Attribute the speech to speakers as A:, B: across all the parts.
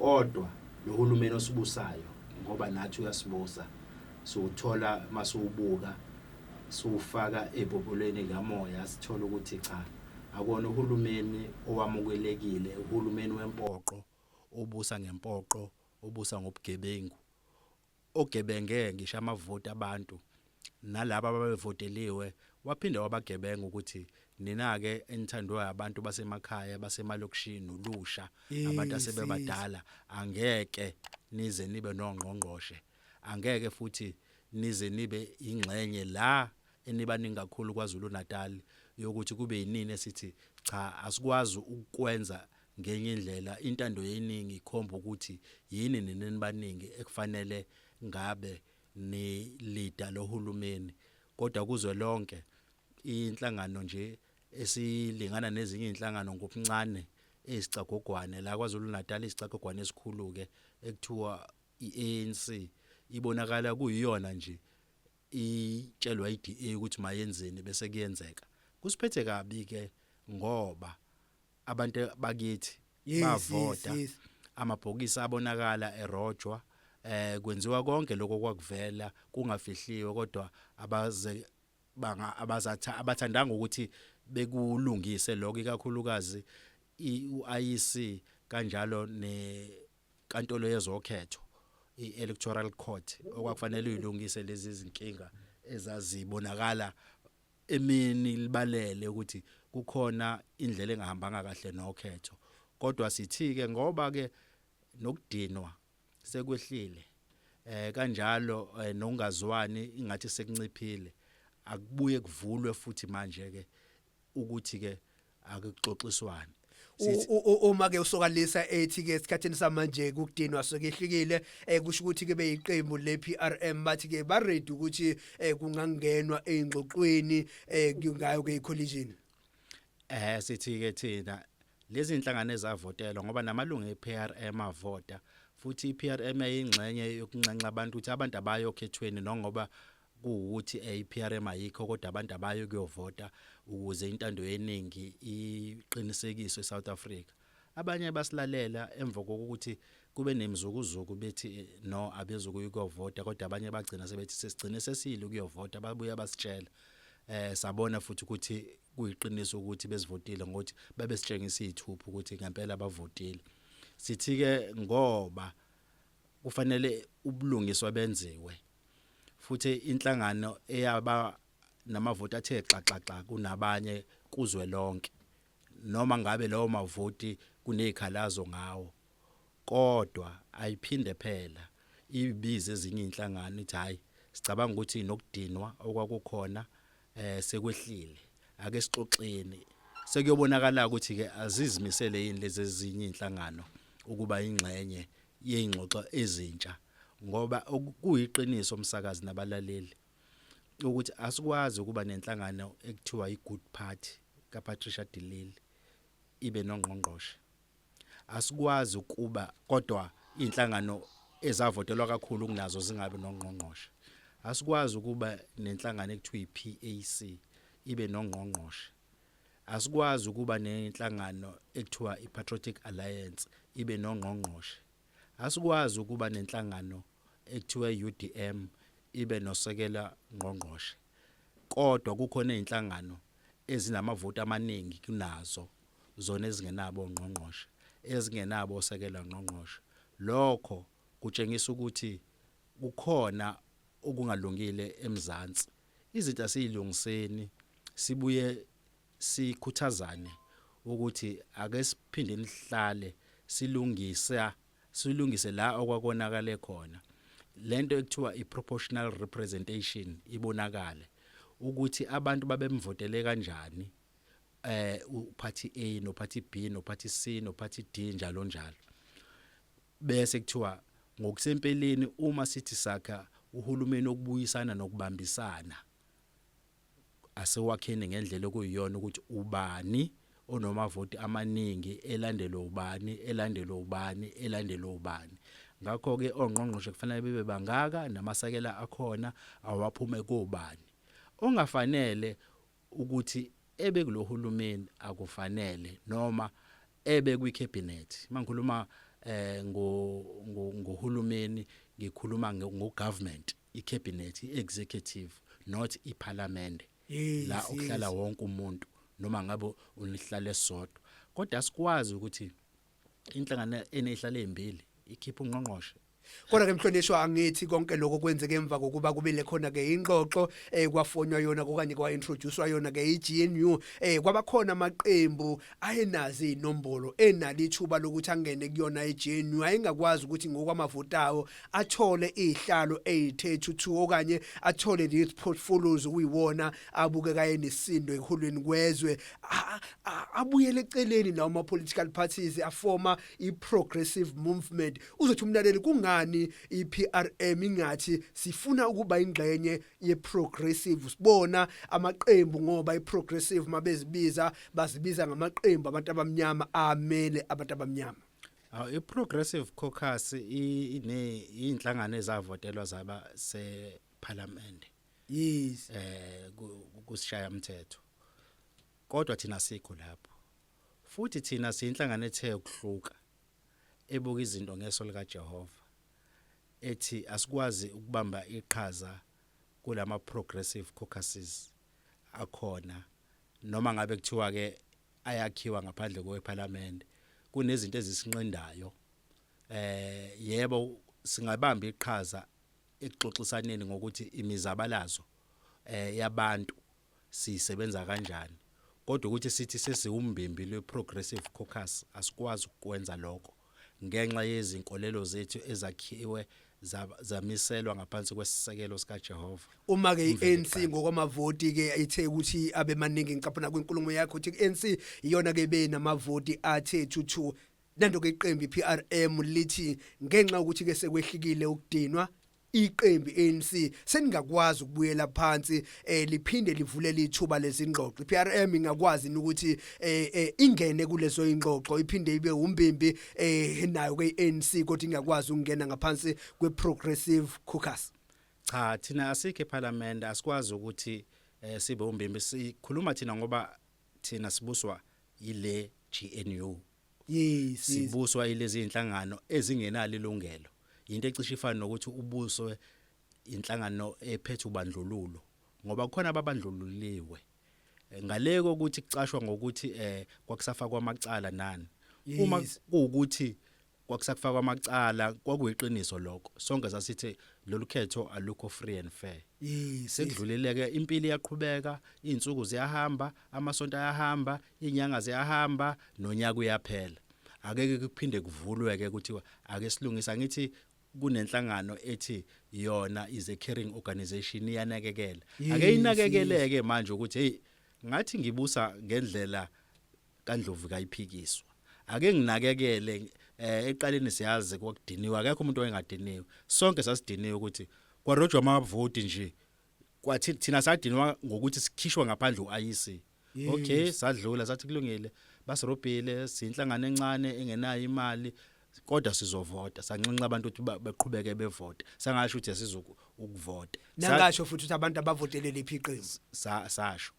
A: kodwa lo hulumeni osibusayo ngoba nathi uyasibusa siwuthola masubuka siwufaka ebobulweni likamoya sithola ukuthi cha akona uhulumeni owamukelekile uhulumeni wempoqo obusa ngempoqo obusa ngobugebengu ogebenge ngisho amavoti abantu nalabo ababevoteliwe waphinde wabagebenga ukuthi nina ke enithandwa abantu basemakhaya basemalokishini ulusha abantu asebebadala angeke nize nibe nongqongqoshe angeke futhi nize nibe ingxenye la enibaningi kakhulu kwaZulu Natal yokuthi kube yinini esithi cha asikwazi ukwenza ngenye indlela intando yeningi ikhomba ukuthi yini ninibaningi ekufanele ngabe ni leader lohulumeni kodwa kuzwe lonke inhlangano nje esilingana nezinye inhlangano ngokuncane ezicagogwane la kwaZulu Natal izicagogwane esikhulu ke ekuthiwa iANC ibonakala kuyiyona nje itshelwa iDA ukuthi mayenzeni bese kuyenzeka kusiphethe kabi ke ngoba abantu bakithi bavota amabhokisi abonakala erojwa kwenziwa konke lokho kwakuvela kungafihliwe kodwa abathandanga ukuthi bekulungise lokho ikakhulukazi uIEC kanjalo nenkantolo yezokhetho iElectoral Court okwakufanele uyilungise lezi zinkinga ezazibonakala emini libalele ukuthi kukhona indlela engahambanga kahle nokhetho kodwa sithi ke ngoba ke nokudinwa sekwehlile kanjalo nokungazwani ingathi sekunciphile akubuye kuvulwe futhi manje ke ukuthi ke akuxoxiswane
B: uma ke usokalisa ethi ke esikhatheni samanje ukudinwa sokehlukile kusho ukuthi ke beyiqembu lePRM bathi ke ba ready ukuthi kungangenwa eingxoxweni ngayo ke icollision
A: sithi ke thina lezi inhlangano ezavotelwa ngoba namalungu ePRM avota futhi iPRM ayingxenye yokunxenxa abantu ukuthi abantu abayokhethweni ngoba kuukuthi iPRM ayikho kodwa abantu abayo kuyovota ukuze intando yeningi iqinisekiswe eSouth Africa abanye basilalela emva kokuthi kube nemizukuzuku bethi no abezukuyovota kodwa abanye bagcina sebethi sesigcine sesile ukuyovota babuya basitshela sabona futhi ukuthi kuyiqiniso ukuthi bezivotile ngokuthi babesitshengisa izithupha ukuthi ngempela bavotile sithi ke ngoba kufanele ubulungiswa benziwe futhi inhlangano eyaba namavoti athe xaxaxa kunabanye kuzwe lonke noma ngabe lawo mavoti kunezikhalazo ngawo kodwa ayiphinde phela ibize ezinye inhlangano ithi hayi sicabanga ukuthi nokudinwa okwakukhona sekwehlile ake sixoxeni sekuyobonakala ukuthi ke azizimisele yini lezi ezinye inhlangano ukuba ingxenye yeingxoxo ezintsha ngoba kuyiqiniso umsakazi nabalaleli ukuthi asikwazi ukuba nenhlangano ekuthiwa iGood Party kaPatricia de Lille ibe nongqongqoshe asikwazi ukuba kodwa inhlangano ezavotelwa kakhulu kunazo zingabe nongqongqoshe asikwazi ukuba nenhlangano ekuthiwa iPAC ibe nongqongqoshe asikwazi ukuba nenhlangano ekuthiwa iPatriotic Alliance ibe nongqongqoshe asikwazi ukuba nenhlangano ekuthiwa UDM ibe nosekela ngqongqoshe kodwa kukhona izinhlangano ezinamavoti amaningi kunazo zona ezingenabo ngqongqoshe ezingenabo osekela ngqongqoshe lokho kutshengisa ukuthi kukhona okungalungile emzansi izinto asizilungiseni sibuye sikhuthazane ukuthi ake siphinde nihlale silungise la okwakonakale khona lento ekuthiwa iproportional representation ibonakale ukuthi abantu babemvotele kanjani uparty A no party B no party C no party D njalo njalo bese kuthiwa ngokusempeleni uma sithi sakha uhulumeni okubuyisana nokubambisana asewakheni ngendlela okuyiyona ukuthi ubani onomavoti amaningi elandelwa ubani ngakho ke ongqongqoshe kufanele bebe bangaka namasakela akhona awaphume kobani ongafanele ukuthi ebe kulohulumeni akufanele noma ebe kwicabinet mangikhuluma ngohulumeni ngikhuluma ngogovernment, icabinet, iexecutive, not iparliament la ukuhlala wonke umuntu noma ngabe unihlala esodwa. Kodwa asikwazi ukuthi inhlangano enehlala ezimbili ikhipha ungqongqoshe.
B: Kodwa ke mhlonishwa angithi konke lokho kwenzeke emva kokuba kubile khona ke ingxoxo kwafonywa yona okanye kwa-introducewa yona ke i-GNU kwabakhona amaqembu ayenazi inombolo enali ithuba lokuthi angene kuyona i-GNU ayengakwazi ukuthi ngokwamavotawo athole izihlalo ezithe-2 okanye athole these portfolios kuyiwona abukeka enesindo ehulwini kwezwe abuyele eceleni nawo ama-political parties afoma i-progressive movement. Uzothi umlaleli kungani i-PRM ingathi sifuna ukuba ingxenye ye-progressive? Sibona amaqembu ngoba i-progressive mabezibiza bazibiza ngamaqembu abantu abamnyama amele abantu abamnyama.
A: I-progressive caucus inhlangano ezavotelwa zaba separlament.
B: Yes.
A: Kusishaya umthetho. Kodwa thina sikho lapho. Futhi thina siyinhlangano ethe ukuhluka ebuka izinto ngeso lika Jehova. Ethi asikwazi ukubamba iqhaza kulama progressive caucuses akhona noma ngabe kuthiwa ke ayakhiwa ngaphandle kweparlament. Kunezinto ezisinqendayo. Yebo singabamba iqhaza ekuxoxisaneni ngokuthi imizabalazo yabantu sisebenza kanjani. Kodwa ukuthi sithi sesiwumbimbi lwe-progressive caucus asikwazi ukwenza lokho ngenxa yezinkolelo zethu ezakhiwe zamiselwa ngaphansi kwesisekelo sika Jehova.
B: Uma ke iNC ngokwamavoti ke ithe ukuthi abe maningi ngicaphuna kwenkulumo yakho ukuthi iNC iyona ke benamavoti athe 2 nanto ke iqembu iPRM lithi ngenxa ukuthi ke sekwehlikile ukudinwa iqembu ANC seningakwazi ukubuyela phansi liphinde livulele ithuba lezingxoxo. iPRM ingakwazi ukuthi ingene kulezo ingxoxo iphinde ibe umbimbi nayo ke ANC kodwa ingakwazi ukungena ngaphansi kweprogressive caucus.
A: Cha, thina asikho eParliament asikwazi ukuthi sibe umbimbi. Sikhuluma thina ngoba thina sibuswa ile GNU.
B: Yes,
A: sibuswa ilezi inhlangano ezingenalo ilungelo. Into ecishe ifana nokuthi ubuswe inhlangano ephethe ubandlululo ngoba kukhona ababandlululiwe ngaleko ukuthi kucashwa ngokuthi kwakusafakwa amacala nani. Uma kuukuthi kwakusafakwa amacala kwakuyiqiniso lokho sonke sasithi lolu khetho alukho free and fair. Sekudlulileke impilo iyaqhubeka, izinsuku ziyahamba, amasonto ayahamba, inyanga ziyahamba, nonyaka uyaphela. Akeke kuphinde kuvulwe ke ukuthi ake silungisa. Ngithi kunenhlangano ethi yona is a caring organization iyanakekela. Ake inakekeleke manje ukuthi hey ngathi ngibusa ngendlela kaNdlovu kayiphikiswa. Ake nginakekele eqaleni siyazi kwakudiniwa akekho umuntu oyengadiniwe. Sonke sasidiniwe ukuthi kwarojwa amavoti nje. Kwathi thina sadinwa ngokuthi sikhishwa ngaphandle uIC. Okay, sadlula sathi kulungile. Basirobhile sinhlangano encane engenayo imali kodwa sizovota. Sanxenxa abantu ukuthi beqhubeke bevote. Sangasho ukuthi ukuvota.
B: Nangasho futhi ukuthi abantu abavotele lephi iqembu.
A: Sasho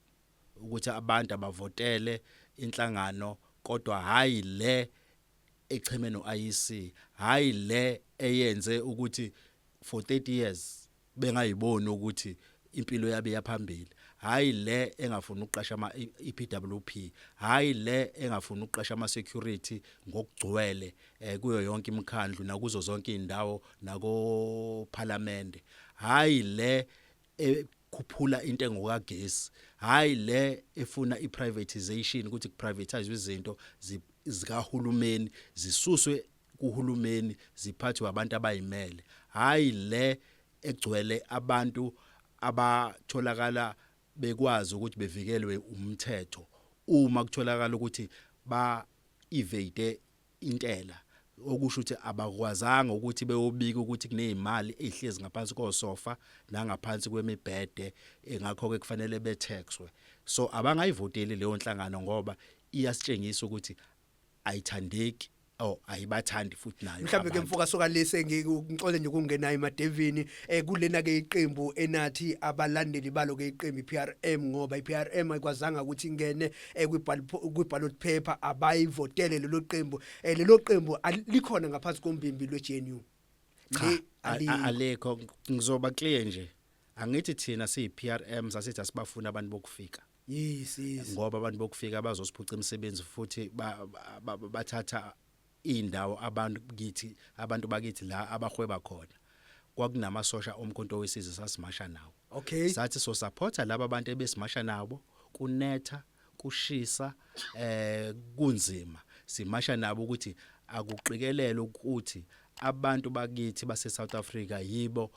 A: ukuthi abantu abavotele inhlangano kodwa hayi le echeme noIC, hayi le eyenze ukuthi for 30 years bengayiboni ukuthi impilo yabe yaphambili. Hayi le engafuna ukuqasha ama iPWP, hayi le engafuna ukuqasha ama security ngokugcwele kuyo yonke imikhandlu nakuzo zonke indawo nako parliament. Hayi le ekhuphula intengo kagesi, hayi le efuna iprivatization ukuthi kuprivatize izinto zikahulumeni zisuswe kuhulumeni ziphathwe abantu abayimele. Hayi le egcwele abantu abatholakala bekwazi ukuthi bevikelwe umthetho uma kutholakala ukuthi ba evade intela okusho ukuthi abakwazanga ukuthi beyobika ukuthi kunezimali ezihlezi ngaphansi kosofa nangaphansi kwemibhede engakho ke kufanele betaxwe. So abangayivoteli leyo nhlangano ngoba iyasitshengisa ukuthi ayithandeki ayibathandi futhi nayo
B: mhlambe ke mfoka sokalise ngicole nje ukungena emadevini kulena ke iqembu enathi abalandeli balo ke iqembu iPRM ngoba iPRM ayikwazanga ukuthi ingene kwi-ballot paper abayivotele lelo qembu likhona ngaphansi kombimbi lweGNU
A: alekho ngizoba clear nje angithi thina siyiPRM sasithi asibafuna abantu bokufika
B: yes
A: ngoba abantu bokufika bazosiphuca imisebenzi futhi bathatha indawo abantu bakithi la abahweba khona kwakunamasosha omkhonto wesizwe sasimasha nawo
B: okay
A: sathi so supporta laba bantu ebesimasha nabo kunetha kushisa kunzima simasha nabo ukuthi akuqikelele ukuthi abantu bakithi base South Africa yibo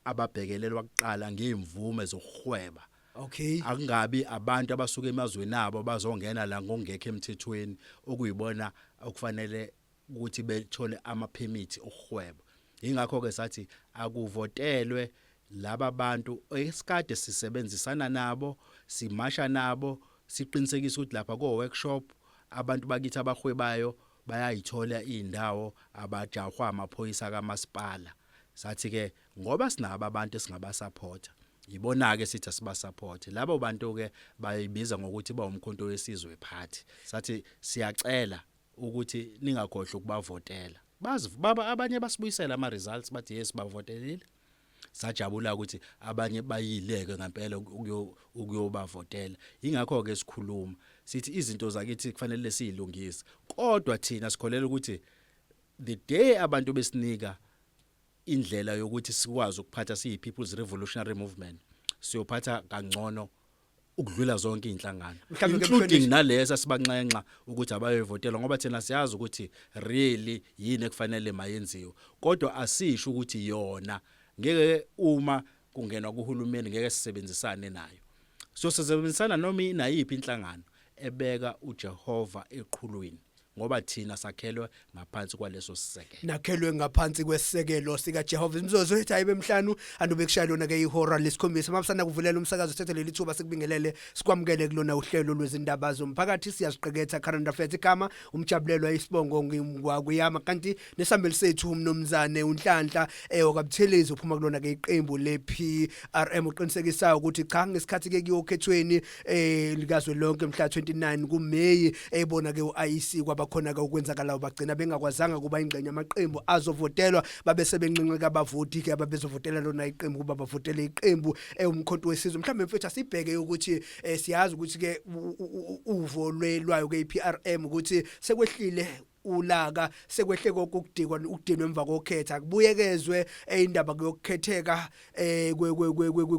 A: ababhekelelwa kuqala ngeimvume zokuhweba
B: okay
A: akungabi abantu abasuka emazweni abo bazongena la ngongekho emthethweni okuyibona okufanele ukuthi bethole ama permit okuhweba ingakho ke sathi akuvotelwe laba bantu esikade sisebenzisana nabo simasha nabo siqinisekisa ukuthi lapha ko workshop abantu bakithi abahwebayo bayayithola indawo abajahwa amaphoyisa kaMasipala sathi ke ngoba sinaba abantu esingabasupporta yibona ke sithi asibasupport labo bantu ke bayibiza ngokuthi bawumkhonto wesizwe party sathi siyacela ukuthi ningakhohle ukubavotela baba abanye basibuyisela ama results bathi yes bavotelile sajabula ukuthi abanye bayileke ngempela ukuyobavotela ingakho ke sikhuluma sithi izinto zakithi kufanele siyilungise kodwa thina sikholela ukuthi the day abantu besinika indlela yokuthi sikwazi ukuphatha siyi People's Revolutionary Movement siyophatha kangcono ukudlula zonke inhlangano including nalesa sibanxenxa ukuthi abayevotela ngoba thina siyazi ukuthi really yini ekufanele mayenziwe kodwa asisho ukuthi yona ngeke uma kungenwa kuhulumeni ngeke sisebenzisane nayo so sisebenzisana noma inayiphi inhlangano ebeka uJehova eqhulwini ngoba thina sakhelwe ngaphansi kwaleso sisekelo
B: nakhelwe ngaphansi kwesisekelo sika Jehova imzozo ethi ayibe emhlanu andobe kushaya lona ke ihora lesikhombisa mabusana kuvulela umsakazo sethelele lithuba sikubingelele sikwamukele kulona uhlelo lwezindaba zomphakathi siyaziqeketha current affairs igama umjabulelwa isibongo ngingwakweyama kanti nesambeli sethu umnomzane uNhlanhla okaButhelezi uphuma kulona ke iqembu lePRM uqinisekisayo ukuthi cha ngesikhathi ke kuyokhethweni likazwe lonke mhla 29 kuMeyi ebona ke uIC kwabakhona ke ukwenzakala bagcina bengakwazanga kuba ingxenye amaqembu azovotelwa babe sebencinqeka abavoti ke ababezovotela lona iqembu kuba bavotele iqembu umkhonto wesizwe mhlawumbe mfethu asibheke ukuthi siyazi ukuthi ke uvolelwayo ke iPRM ukuthi sekwehlile ulaka sekwehle kokudikwa ukudinwa emva kokhetha kubuyekezwe indaba yokukhetheka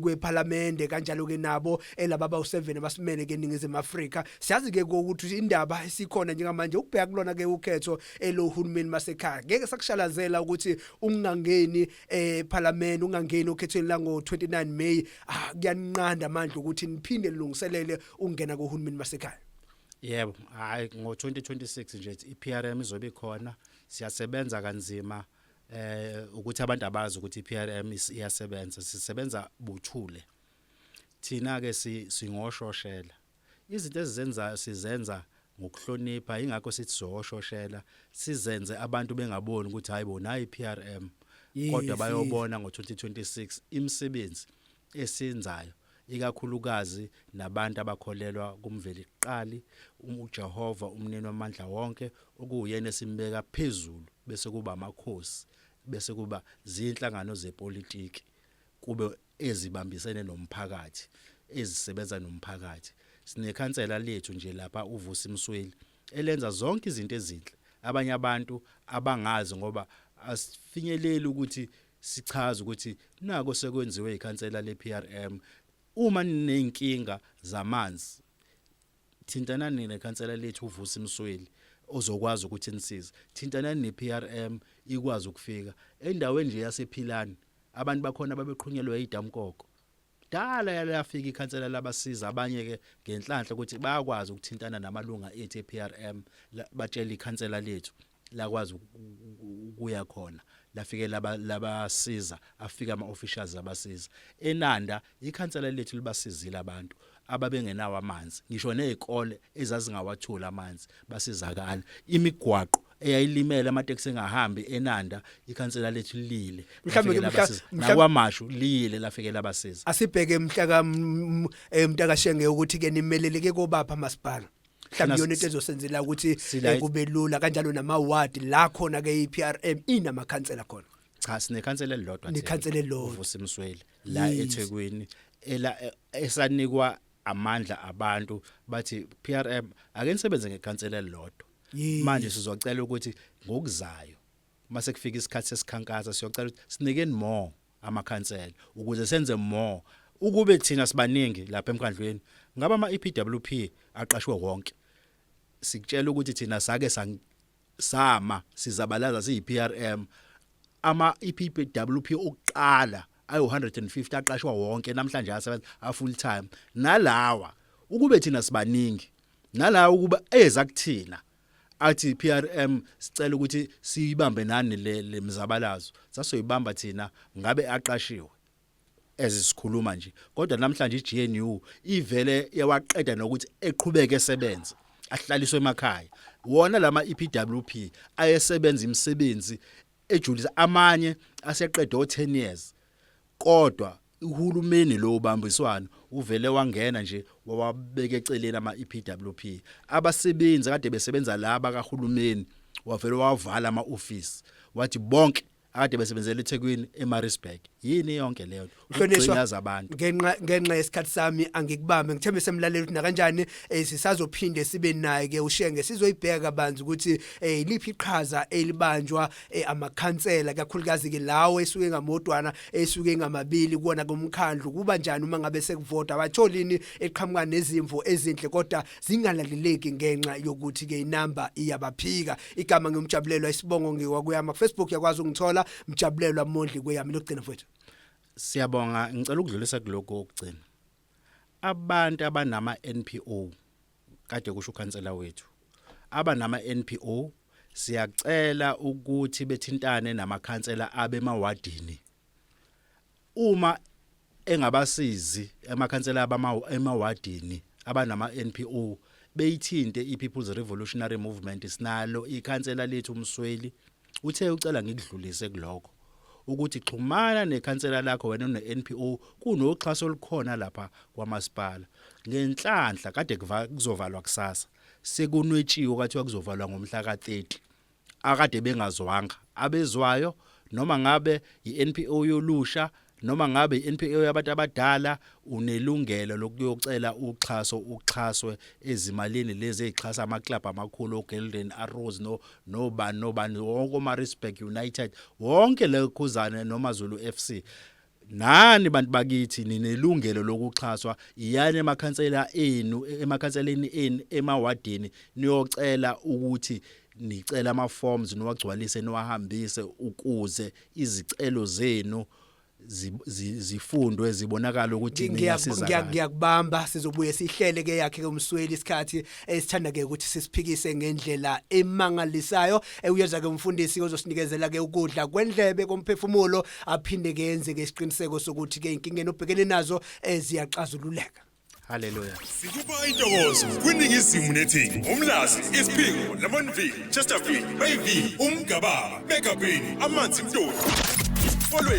B: kweParliament kanjalo ke nabo elaba ba7 abasimele ke eNingizimu Afrika siyazi ke ukuthi indaba esikhona njengamanje ukubheka kulona ke ukhetho elohulumeni masekhaya ngeke sakushalazela ukuthi ungangeni eParliament ungangeni okhethweni la ngo29 May kuyanqanda amandla ukuthi niphinde nilungiselele ungena kohulumeni masekhaya.
A: Yebo, hayi ngo2026 nje iPRM izobe khona siyasebenza kanzima ukuthi abantu abazi ukuthi iPRM iyasebenza sisebenza buthule thina ke singoshoshela izinto ezizenzayo sizenza ngokuhlonipha ingakho sithi sihoshoshela sizenze abantu bengaboni ukuthi hayi bona iPRM kodwa bayobona ngo2026 imisebenzi esenzayo ikakhulukazi nabantu abakholelwa kumveli kuqali uJehova umnini wamandla wonke okuyena esimbeka phezulu bese kuba amakhosi bese kuba zinhlangano zepolitiki kube ezibambisene nomphakathi ezisebenza nomphakathi sinekhansela lethu nje lapha uVusi Msweli elenza zonke izinto ezinhle abanye abantu abangazi ngoba asifinyeleli ukuthi sichaza ukuthi nako sekwenziwe ikhansela lePRM uma ninenkinga zamanzi thintanani nekhansela lethu uVusi Msweli ozokwazi ukuthi nisize thintanani nePRM ikwazi ukufika endaweni nje yasephilani abantu bakhona babeqhunyelwe idamkoko dala yafika ikhansela labasiza abanye ke ngenhlanhla ukuthi bayakwazi ukuthintana namalunga ethu ePRM batshela ikhansela lethu lakwazi ukuya khona lafike labasiza afika ama-officials abasiza eNanda ikhansela lethu libasizile abantu ababengenawo amanzi ngisho nezikole ezazingawathula amanzi basizakala imigwaqo eyayilimela amateksi engahambi enanda ikhansela lethu lile
B: Mhlambe
A: nakwamashu lile lafikela abasiza
B: asibheke mhlaka Shenge ukuthi ke nimeleleke kobapha masipala mhlawumbe yona into ezosenzela ukuthi kube lula kanjalo nama ward la khona ke iPRM inamakhansela khona
A: cha sinekhansela elilodwa
B: nekhansela elilodwa
A: uvusimsweli la eThekwini esanikwa amandla abantu bathi PRM ake nisebenze ngekhansela elilodwa manje sizocela ukuthi ngokuzayo mase kufika isikhathi sesikhankasa siyocela ukuthi sinikeni more amakhansela ukuze senze more ukube thina sibaningi lapha emkhandlweni ngaba ama EPWP aqashwe wonke sikutshela ukuthi thina sake sama sizabalaza siyiPRM ama EPWP oqala ayo 150 aqashwa wonke namhlanje asebenza a full time nalawa ukube thina sibaningi nalawa ukuba eza kuthina athi PRM sicela ukuthi siyibambe nani le mzabalazo sasoyibamba thina ngabe aqashiwe ezisikhuluma nje kodwa namhlanje iGNU ivele yawaqeda nokuthi eqhubeke esebenza ahlaliswe emakhaya wona lama EPWP ayesebenza imisebenzi ejulisa amanye aseqedwe 10 years kodwa uhulumeni lo ubambiswano uvele wangena nje wawabeka eceleni ama EPWP abasebenzi kade besebenza laba kahulumeni wavele wavala ama office wathi bonke ade besebenzela eThekwini eMaritzburg yini yonke leyo ukugcina zabantu
B: ngenxa yesikhathi sami angikubambe ngithembe semlaleli ukuthi nakanjani sisazophinde sibe naye ke uShenge sizoyibheka banzi ukuthi liphi iqhaza elibanjwa amakhansela kakhulukazi ke lawo esuke ngamodwana esuke ngamabili kuona komkhandlu kuba njani uma ngabe sekuvota batholini eqhamuka nezimvo ezinhle kodwa zingalaleleki ngenxa yokuthi ke inamba iyabaphika igama ngumjabulelwa isibongo ngiwakweyama Facebook yakwazi ungithola Mjabulelwa Mondli Kweyama lokugcina mfowethu
A: siyabonga ngicela ukudlulisa kuloko okugcina abantu abanama NPO kade kusho ukhansela wethu abanama NPO siyacela ukuthi bethintane namakhansela abe emawadini uma engabasizi amakhansela emawadini abanama NPO beyithinte iPeople's Revolutionary Movement sinalo ikhansela lethu umsweli uthe ucela ngikudlulise kuloko ukuthi xhumana nekhansela lakho wena neNPO kunoxhaso olukhona lapha kwamasipala ngenhlanhla kade kuzovalwa kusasa sekunwetshiwe kathiwa kuzovalwa ngomhla ka30 akade bengazwanga abezwayo noma ngabe iNPO yolusha noma ngabe iNPO yabantu abadala unelungelo lokuyocela uxhaswe ezimalini lezi ezixhasa ama club amakhulu oGolden Arrows nobani wonke Maritzburg United wonke lekhuzana noma Zulu FC nani bantu bakithi ninelungelo lokuxhaswa iyani emakhanseleni enu emawadini niyocela ukuthi nicela ama forms niwagcwalise niwahambise ukuze izicelo zenu zifundwe zibonakala ukuthi niyasiza
B: ngiyakubamba sizobuye sihlele ke yakhe kumsweli isikhathi esithanda ke ukuthi sisiphikise ngendlela emangalisayo uyeza ke umfundisi ozosinikezela ke ukudla kwendlebe komphefumulo aphinde ke yenze ke isiqiniseko sokuthi ke inkingeni obhekene nazo ziyaxazululeka.
A: Hallelujah.
C: Sikuba intokozo kwiningizimu nethi umlazi isiphingo lamanvili Chesterfield Bayville umgababa Megabini amanzi mtoni follow